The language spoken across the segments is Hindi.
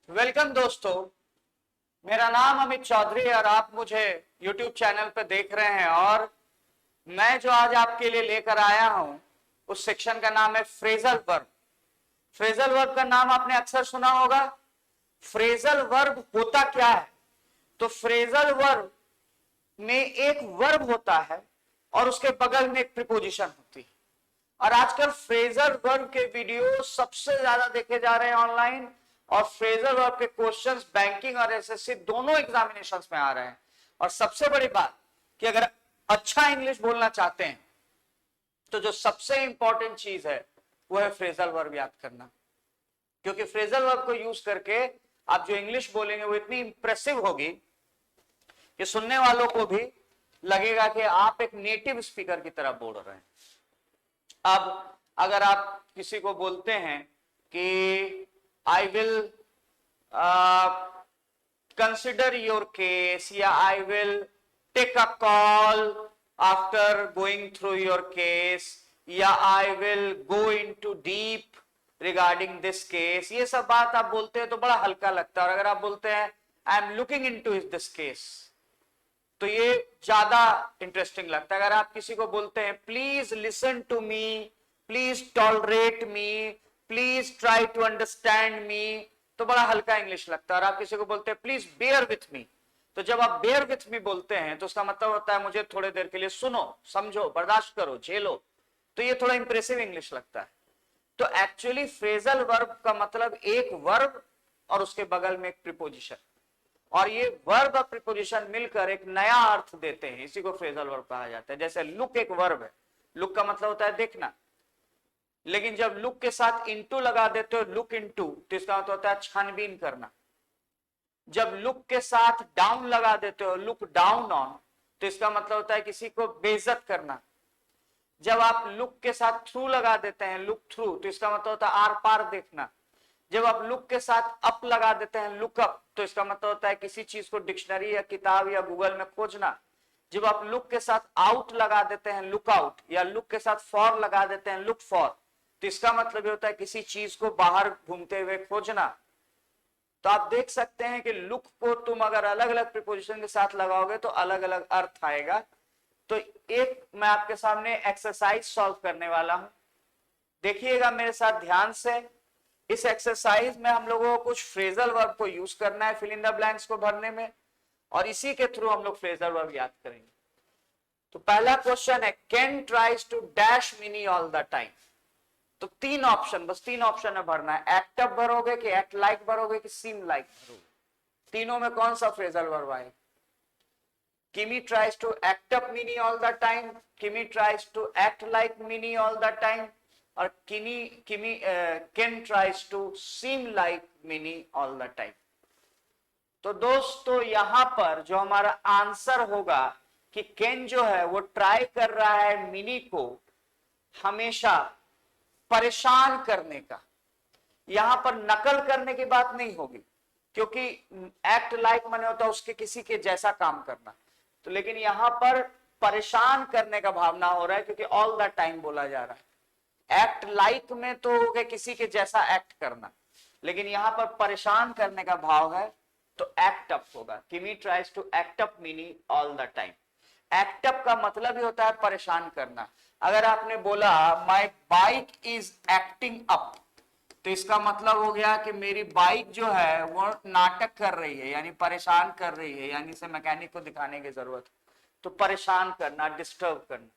वेलकम दोस्तों, मेरा नाम अमित चौधरी और आप मुझे YouTube चैनल पर देख रहे हैं। और मैं जो आज आपके लिए लेकर आया हूं उस सेक्शन का नाम है फ्रेजल वर्ब। फ्रेजल वर्ब का नाम आपने अक्सर सुना होगा। फ्रेजल वर्ब होता क्या है? तो फ्रेजल वर्ब में एक वर्ब होता है और उसके बगल में एक प्रीपोजिशन होती है। और आजकल फ्रेजल वर्ब के वीडियो सबसे ज्यादा देखे जा रहे हैं ऑनलाइन, और फ्रेजल वर्ब के क्वेश्चंस बैंकिंग और एसएससी दोनों एग्जामिनेशंस में आ रहे हैं। और सबसे बड़ी बात कि अगर अच्छा इंग्लिश बोलना चाहते हैं तो जो सबसे इंपॉर्टेंट चीज है वो है फ्रेजल वर्ब याद करना। क्योंकि फ्रेजल वर्ब को यूज करके आप जो इंग्लिश बोलेंगे वो इतनी इंप्रेसिव होगी कि सुनने वालों को भी लगेगा कि आप एक नेटिव स्पीकर की तरह बोल रहे हैं। अब अगर आप किसी को बोलते हैं कि I will consider your case, या I will take a call after going through your case, या I will go into deep regarding this case, ये सब बात आप बोलते हैं तो बड़ा हल्का लगता है। और अगर आप बोलते हैं I am looking into this case, तो ये ज्यादा इंटरेस्टिंग लगता है। अगर आप किसी को बोलते हैं please listen to me, please tolerate me, please try to understand me, तो बड़ा हल्का इंग्लिश लगता है। और आप किसी को बोलते हैं प्लीज बेयर विथ मी, तो जब आप बेयर विथ मी बोलते हैं तो उसका मतलब होता है मुझे थोड़ी देर के लिए सुनो, समझो, बर्दाश्त करो, झेलो। तो ये थोड़ा इंप्रेसिव इंग्लिश लगता है। तो एक्चुअली फ्रेजल वर्ब का मतलब एक वर्ब और उसके बगल में एक प्रीपोजिशन, और ये वर्ब और प्रीपोजिशन मिलकर एक नया अर्थ देते हैं। इसी को फ्रेजल वर्ब कहा जाता है। जैसे लुक एक वर्ब है, लुक का मतलब होता है देखना, लेकिन जब लुक के साथ इनटू लगा देते हो, लुक इनटू, तो इसका मतलब होता है छानबीन करना। जब लुक के साथ डाउन लगा देते हो, लुक डाउन ऑन, तो इसका मतलब होता है किसी को बेइज्जत करना। जब आप लुक के साथ थ्रू लगा देते हैं, लुक थ्रू, तो इसका मतलब होता है आर पार देखना। जब आप लुक के साथ अप लगा देते हैं, लुक अप, तो इसका मतलब होता है किसी चीज को डिक्शनरी या किताब या गूगल में खोजना। जब आप लुक के साथ आउट लगा देते हैं, लुक आउट, या लुक के साथ फॉर लगा देते हैं, लुक फॉर, तो इसका मतलब ये होता है किसी चीज को बाहर घूमते हुए खोजना। तो आप देख सकते हैं कि लुक को तुम अगर अलग अलग प्रीपोजिशन के साथ लगाओगे तो अलग अलग अर्थ आएगा। तो एक मैं आपके सामने एक्सरसाइज सॉल्व करने वाला हूं, देखिएगा मेरे साथ ध्यान से। इस एक्सरसाइज में हम लोगों को कुछ फ्रेजल वर्ब को यूज करना है फिल इन द ब्लैंक्स को भरने में, और इसी के थ्रू हम लोग फ्रेजल वर्ब याद करेंगे। तो पहला क्वेश्चन है can tries to dash mini all the time. तो तीन ऑप्शन, बस तीन ऑप्शन में भरना है। एक्ट अप भरोगे कि एक्ट लाइक भरोगे कि सीम लाइक भरोगे, तीनों में कौन सा फ्रेजल वर्ब आएगा? Kimi tries to act up Minnie all the time, Kimi tries to act like Minnie all the time, और Ken tries to seem like Minnie all the time। तो दोस्तों यहां पर जो हमारा आंसर होगा कि केन जो है वो ट्राई कर रहा है मिनी को हमेशा परेशान करने का। यहां पर नकल करने की बात नहीं होगी, क्योंकि एक्ट लाइक माने होता है उसके किसी के जैसा काम करना। तो लेकिन यहां पर परेशान करने का भावना हो रहा है, क्योंकि ऑल द टाइम बोला जा रहा है। एक्ट लाइक में तो हो गया किसी के जैसा एक्ट करना, लेकिन यहां पर परेशान करने का भाव है, तो एक्ट अप होगा। Kimi tries to act up mini all the time. Act up का मतलब ही होता है परेशान करना। अगर आपने बोला my bike is acting up, तो इसका मतलब हो गया कि मेरी बाइक जो है वो नाटक कर रही है, यानी परेशान कर रही है, यानी इसे मैकेनिक को दिखाने की जरूरत है। तो परेशान करना, डिस्टर्ब करना।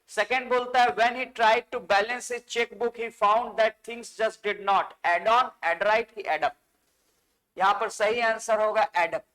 सेकेंड बोलता है when he tried to balance his chequebook he found that things just did not add on, add right की एड अप। यहां पर सही आंसर होगा एड अप,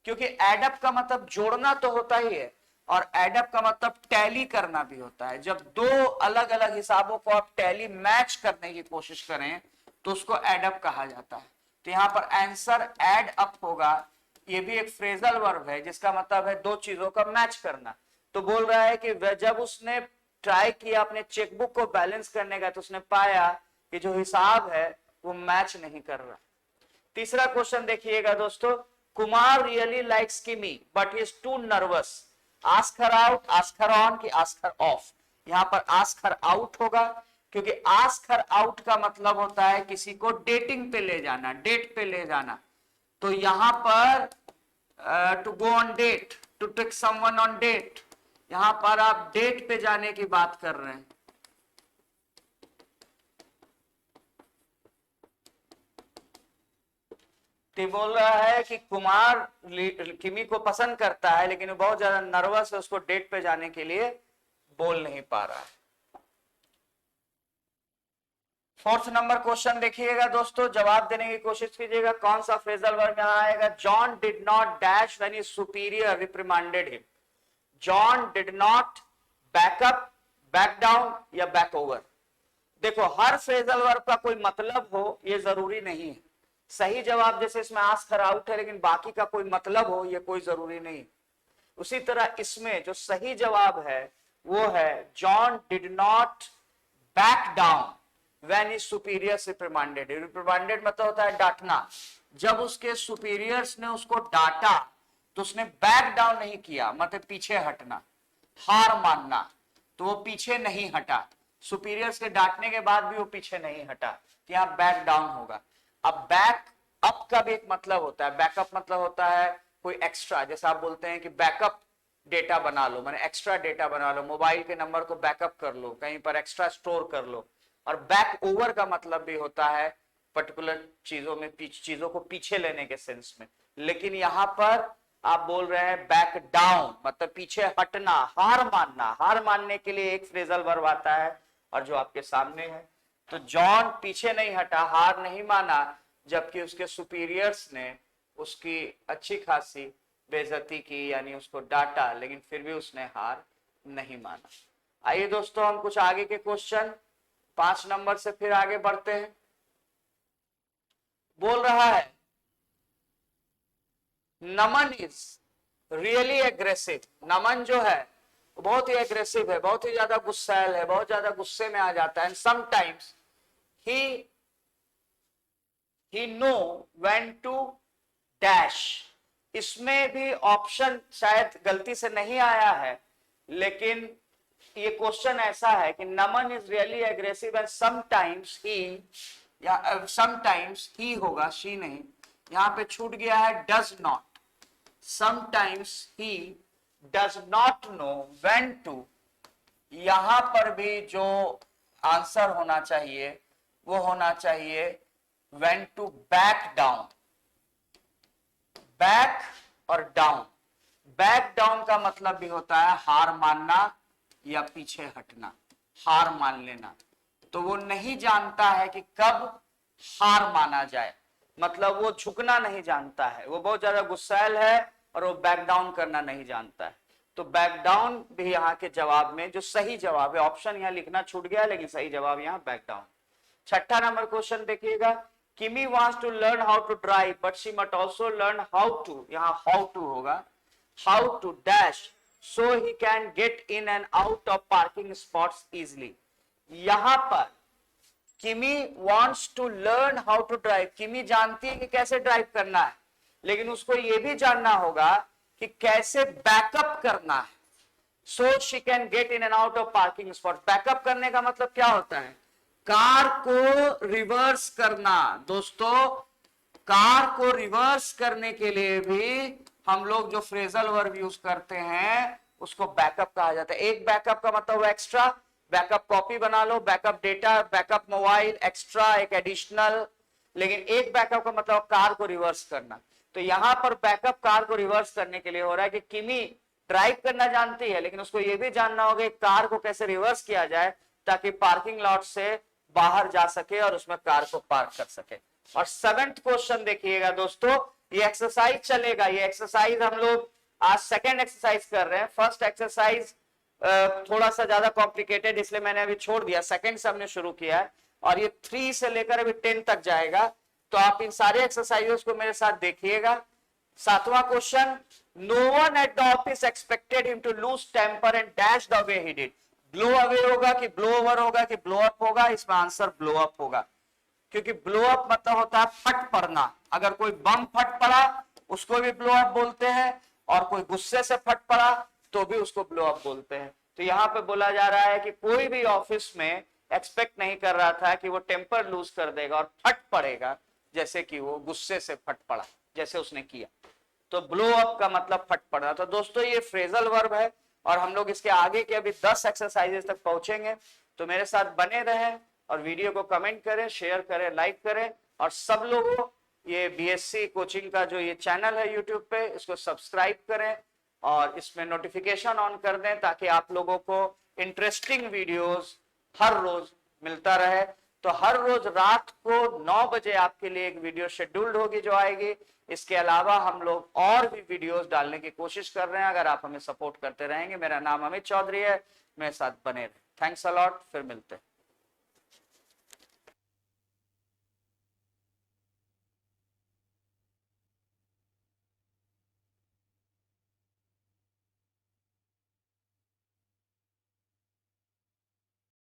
क्योंकि एड अप का मतलब जोड़ना तो होता ही है, और एड अप का मतलब टैली करना भी होता है। जब दो अलग अलग हिसाबों को आप टैली मैच करने की कोशिश करें तो उसको एड अप कहा जाता है। तो यहां पर आंसर एड अप होगा। ये भी एक फ्रेजल वर्ब है जिसका मतलब है दो चीजों का मैच करना। तो बोल रहा है कि जब उसने ट्राई किया अपने चेकबुक को बैलेंस करने का, तो उसने पाया कि जो हिसाब है वो मैच नहीं कर रहा। तीसरा क्वेश्चन देखिएगा दोस्तों, Kumar really likes Kimi but he is too nervous, ask her out, ask her on की आस्क हर ऑफ। यहां पर आस्क हर आउट होगा। क्योंकि आस्क हर आउट का मतलब होता है किसी को डेटिंग पे ले जाना, डेट पे ले जाना। तो यहां पर to go on date, to take someone on date, यहां पर आप डेट पे जाने की बात कर रहे हैं। तो बोल रहा है कि कुमार किमी को पसंद करता है, लेकिन वो बहुत ज्यादा नर्वस है, उसको डेट पे जाने के लिए बोल नहीं पा रहा है। फोर्थ नंबर क्वेश्चन देखिएगा दोस्तों, जवाब देने की कोशिश कीजिएगा। कौन सा फ्रेजल वर्ब यहां आएगा? John did not dash when his superior reprimanded him. John did not back up, back down या बैक ओवर। देखो, हर फ्रेजल वर्ब का कोई मतलब हो ये जरूरी नहीं है। सही जवाब जैसे इसमें आस्क हर आउट है, लेकिन बाकी का कोई मतलब हो ये कोई जरूरी नहीं। उसी तरह इसमें जो सही जवाब है वो है John did not back down when his superiors reprimanded. Reprimanded मतलब होता है डांटना। जब उसके सुपीरियर्स ने उसको डांटा तो उसने बैक डाउन नहीं किया, मतलब पीछे हटना, हार मानना। तो वो पीछे नहीं हटा, सुपीरियर्स के डांटने के बाद भी वो पीछे नहीं हटा, तो यहां बैक डाउन होगा। अब बैक अप का भी एक मतलब होता है। बैकअप मतलब होता है कोई एक्स्ट्रा, जैसे आप बोलते हैं कि बैकअप डेटा बना लो, माने एक्स्ट्रा डेटा बना लो, मोबाइल के नंबर को बैकअप कर लो, कहीं पर एक्स्ट्रा स्टोर कर लो। और बैक ओवर का मतलब भी होता है पर्टिकुलर चीजों में चीजों को पीछे लेने के सेंस में। लेकिन यहां पर आप बोल रहे हैं बैक डाउन, मतलब पीछे हटना, हार मानना। हार मानने के लिए एक फ्रेजल वर्ब आता है और जो आपके सामने है। तो जॉन पीछे नहीं हटा, हार नहीं माना, जबकि उसके सुपीरियर्स ने उसकी अच्छी खासी बेइज्जती की, यानी उसको डांटा, लेकिन फिर भी उसने हार नहीं माना। आइए दोस्तों, हम कुछ आगे के क्वेश्चन 5 नंबर से फिर आगे बढ़ते हैं। बोल रहा है नमन इज रियली एग्रेसिव। नमन जो है बहुत ही एग्रेसिव है, बहुत ही ज्यादा गुस्सैल है, बहुत ज्यादा गुस्से में आ जाता है। Sometimes he know when to dash। इसमें भी ऑप्शन शायद गलती से नहीं आया है, लेकिन ये क्वेश्चन ऐसा है कि Naman is really aggressive and sometimes he, या समटाइम्स ही होगा, शी नहीं, यहां पे छूट गया है does not. Sometimes he does not know when to, यहां पर भी जो आंसर होना चाहिए वो होना चाहिए when to back down। Back और डाउन, बैक डाउन का मतलब भी होता है हार मानना या पीछे हटना, हार मान लेना। तो वो नहीं जानता है कि कब हार माना जाए, मतलब वो झुकना नहीं जानता है, वो बहुत ज्यादा गुस्सैल है और वो बैक डाउन करना नहीं जानता है। तो बैक डाउन भी यहाँ के जवाब में जो सही जवाब है, ऑप्शन यहाँ लिखना छूट गया, लेकिन सही जवाब यहाँ बैक डाउन। छठा नंबर क्वेश्चन देखिएगा। Kimi wants to learn how to drive, but she must also learn how to, यहाँ how to होगा, how to dash so he can get in and out of parking spots easily। यहाँ पर Kimi wants to learn how to drive, Kimi जानती है कि कैसे ड्राइव करना है, लेकिन उसको ये भी जानना होगा कि कैसे बैकअप करना है। So she can get in and out of parking spots। Backup करने का मतलब क्या होता है? कार को रिवर्स करना। दोस्तों, कार को रिवर्स करने के लिए भी हम लोग जो फ्रेजल वर्ब यूज करते हैं उसको बैकअप कहा जाता है। एक बैकअप का मतलब एक्स्ट्रा, बैकअप कॉपी बना लो, backup data, backup mobile, extra, एक एडिशनल। लेकिन एक बैकअप का मतलब कार को रिवर्स करना। तो यहां पर बैकअप कार को रिवर्स करने के लिए हो रहा है कि किमी ड्राइव करना जानती है, लेकिन उसको यह भी जानना होगा कार को कैसे रिवर्स किया जाए ताकि पार्किंग लॉट से बाहर जा सके और उसमें कार को पार्क कर सके। और 7th क्वेश्चन देखिएगा दोस्तों, ये एक्सरसाइज चलेगा। ये एक्सरसाइज हम लोग आज सेकंड एक्सरसाइज कर रहे हैं। फर्स्ट एक्सरसाइज थोड़ा सा ज्यादा कॉम्प्लिकेटेड, इसलिए मैंने अभी छोड़ दिया, सेकंड से हमने शुरू किया है और ये 3 से लेकर अभी 10 तक जाएगा। तो आप इन सारे एक्सरसाइजेस को मेरे साथ देखिएगा। 7वां question, no one at the office expected him to lose temper and dash the way he did. Blow away होगा कि ब्लो ओवर होगा कि ब्लो अप होगा? इसमें आंसर ब्लो अप होगा, क्योंकि ब्लो अप मतलब होता है फट पड़ना। अगर कोई बम फट पड़ा उसको भी ब्लो अप बोलते हैं, और कोई गुस्से से फट पड़ा तो भी उसको ब्लो अप बोलते हैं। तो यहाँ पे बोला जा रहा है कि कोई भी ऑफिस में एक्सपेक्ट नहीं कर रहा था कि वो टेम्पर लूज कर देगा और फट पड़ेगा, जैसे कि वो गुस्से से फट पड़ा जैसे उसने किया। तो ब्लो अप का मतलब फट पड़ना। तो दोस्तों ये फ्रेजल वर्ब है और हम लोग इसके आगे के अभी 10 एक्सरसाइजेस तक पहुंचेंगे। तो मेरे साथ बने रहें और वीडियो को कमेंट करें, शेयर करें, लाइक करें, और सब लोगों ये बीएससी कोचिंग का जो ये चैनल है यूट्यूब पे, इसको सब्सक्राइब करें और इसमें नोटिफिकेशन ऑन कर दें ताकि आप लोगों को इंटरेस्टिंग वीडियोस हर रोज मिलता रहे। तो हर रोज रात को 9 बजे आपके लिए एक वीडियो शेड्यूल्ड होगी जो आएगी। इसके अलावा हम लोग और भी वीडियोस डालने की कोशिश कर रहे हैं, अगर आप हमें सपोर्ट करते रहेंगे। मेरा नाम अमित चौधरी है, मेरे साथ बने रहे। थैंक्स अ लॉट, फिर मिलते हैं।